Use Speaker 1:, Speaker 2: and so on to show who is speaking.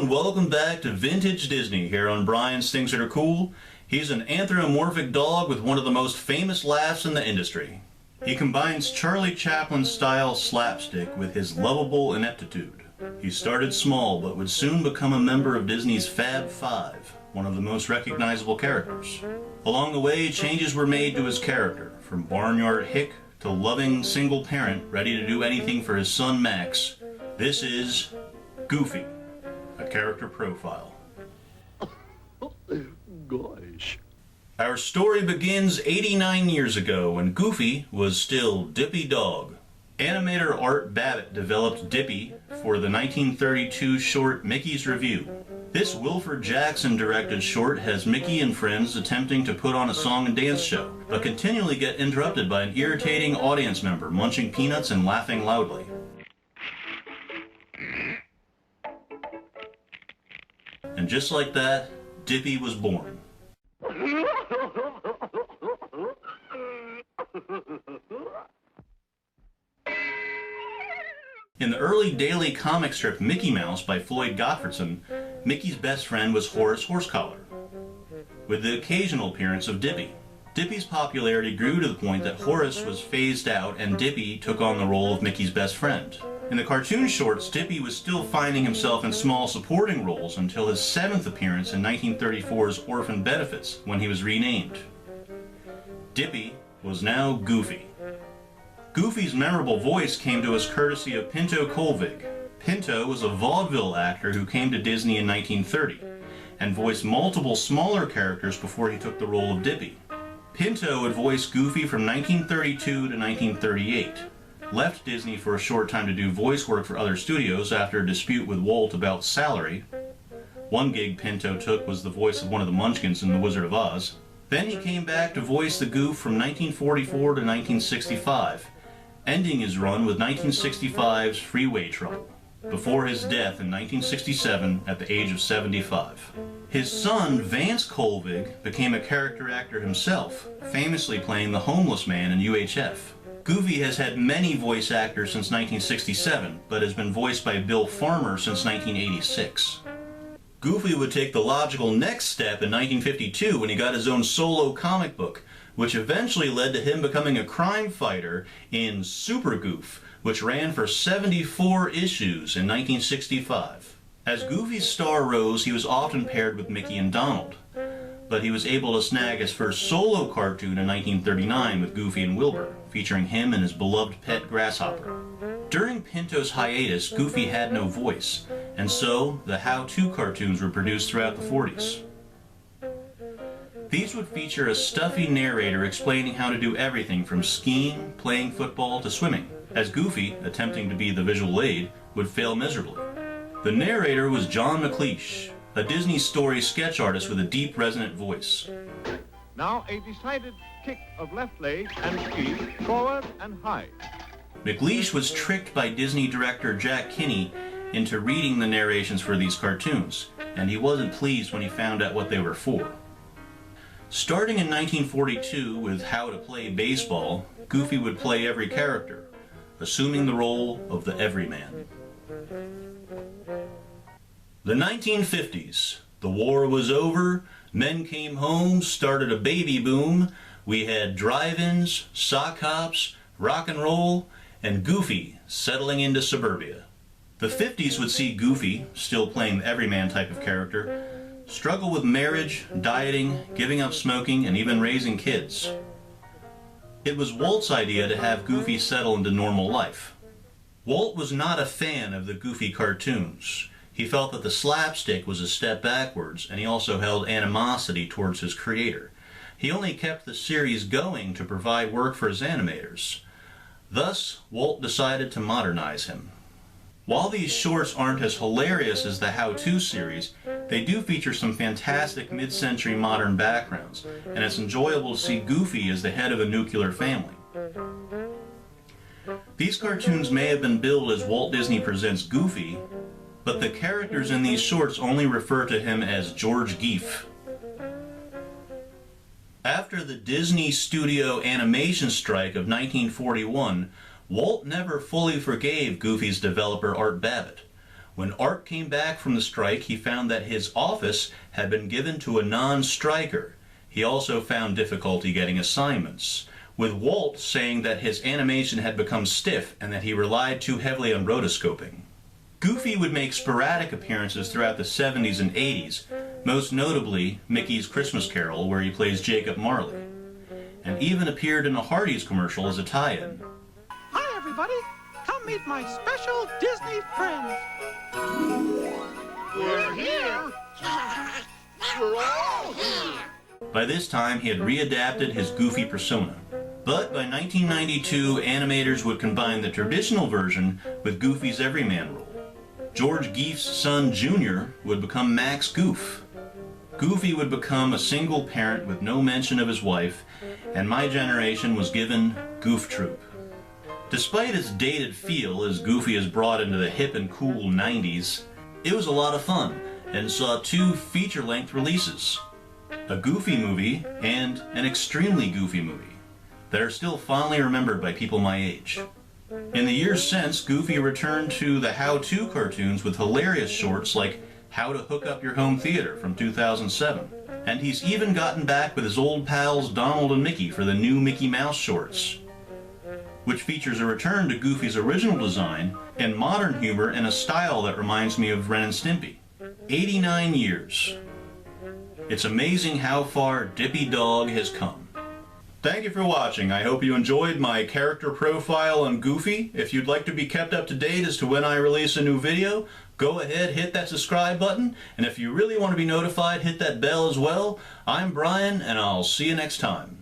Speaker 1: and welcome back to Vintage Disney here on Brian's Things That Are Cool. He's an anthropomorphic dog with one of the most famous laughs in the industry. He combines Charlie Chaplin-style slapstick with his lovable ineptitude. He started small but would soon become a member of Disney's Fab Five, one of the most recognizable characters. Along the way, changes were made to his character, from Barnyard Hick to loving single parent ready to do anything for his son Max. This is Goofy, a character profile.
Speaker 2: Gosh.
Speaker 1: Our story begins 89 years ago when Goofy was still Dippy Dog. Animator Art Babbitt developed Dippy for the 1932 short Mickey's Revue. This Wilfred Jackson directed short has Mickey and friends attempting to put on a song and dance show, but continually get interrupted by an irritating audience member munching peanuts and laughing loudly. And just like that, Dippy was born. In the early daily comic strip Mickey Mouse by Floyd Gottfredson, Mickey's best friend was Horace Horsecollar, with the occasional appearance of Dippy. Dippy's popularity grew to the point that Horace was phased out and Dippy took on the role of Mickey's best friend. In the cartoon shorts, Dippy was still finding himself in small supporting roles until his 7th appearance in 1934's Orphan Benefits, when he was renamed. Dippy was now Goofy. Goofy's memorable voice came to us courtesy of Pinto Colvig. Pinto was a vaudeville actor who came to Disney in 1930 and voiced multiple smaller characters before he took the role of Dippy. Pinto would voice Goofy from 1932 to 1938. Left Disney for a short time to do voice work for other studios after a dispute with Walt about salary. One gig Pinto took was the voice of one of the Munchkins in The Wizard of Oz. Then he came back to voice the Goof from 1944 to 1965, ending his run with 1965's Freeway Trouble, before his death in 1967 at the age of 75. His son, Vance Colvig, became a character actor himself, famously playing the homeless man in UHF. Goofy has had many voice actors since 1967, but has been voiced by Bill Farmer since 1986. Goofy would take the logical next step in 1952 when he got his own solo comic book, which eventually led to him becoming a crime fighter in Super Goof, which ran for 74 issues in 1965. As Goofy's star rose, he was often paired with Mickey and Donald, but he was able to snag his first solo cartoon in 1939 with Goofy and Wilbur, featuring him and his beloved pet Grasshopper. During Pinto's hiatus, Goofy had no voice, and so the how-to cartoons were produced throughout the 40s. These would feature a stuffy narrator explaining how to do everything from skiing, playing football, to swimming, as Goofy, attempting to be the visual aid, would fail miserably. The narrator was John McLeish, a Disney story sketch artist with a deep, resonant voice.
Speaker 3: Now a decided kick of left leg and speed, forward and high.
Speaker 1: McLeish was tricked by Disney director Jack Kinney into reading the narrations for these cartoons, and he wasn't pleased when he found out what they were for. Starting in 1942 with How to Play Baseball, Goofy would play every character, assuming the role of the everyman. The 1950s. The war was over, men came home, started a baby boom. We had drive-ins, sock hops, rock and roll, and Goofy settling into suburbia. The 50s would see Goofy, still playing the everyman type of character, struggle with marriage, dieting, giving up smoking, and even raising kids. It was Walt's idea to have Goofy settle into normal life. Walt was not a fan of the Goofy cartoons. He felt that the slapstick was a step backwards, and he also held animosity towards his creator. He only kept the series going to provide work for his animators. Thus, Walt decided to modernize him. While these shorts aren't as hilarious as the how-to series, they do feature some fantastic mid-century modern backgrounds, and it's enjoyable to see Goofy as the head of a nuclear family. These cartoons may have been billed as Walt Disney Presents Goofy, but the characters in these shorts only refer to him as George Geef. After the Disney Studio animation strike of 1941, Walt never fully forgave Goofy's developer Art Babbitt. When Art came back from the strike, he found that his office had been given to a non-striker. He also found difficulty getting assignments, with Walt saying that his animation had become stiff and that he relied too heavily on rotoscoping. Goofy would make sporadic appearances throughout the 70s and 80s, most notably Mickey's Christmas Carol, where he plays Jacob Marley, and even appeared in a Hardee's commercial as a tie-in.
Speaker 2: Hi everybody, come meet my special Disney friends.
Speaker 3: We're here. We're all here.
Speaker 1: By this time, he had readapted his Goofy persona. But by 1992, animators would combine the traditional version with Goofy's everyman role. George Gief's son, Jr., would become Max Goof. Goofy would become a single parent with no mention of his wife, and my generation was given Goof Troop. Despite its dated feel as Goofy is brought into the hip and cool 90s, it was a lot of fun and saw 2 feature-length releases, a Goofy movie and an extremely Goofy movie, that are still fondly remembered by people my age. In the years since, Goofy returned to the how-to cartoons with hilarious shorts like How to Hook Up Your Home Theater from 2007. And he's even gotten back with his old pals Donald and Mickey for the new Mickey Mouse shorts, which features a return to Goofy's original design and modern humor in a style that reminds me of Ren and Stimpy. 89 years. It's amazing how far Dippy Dog has come. Thank you for watching. I hope you enjoyed my character profile on Goofy. If you'd like to be kept up to date as to when I release a new video, go ahead, hit that subscribe button, and if you really want to be notified, hit that bell as well. I'm Brian, and I'll see you next time.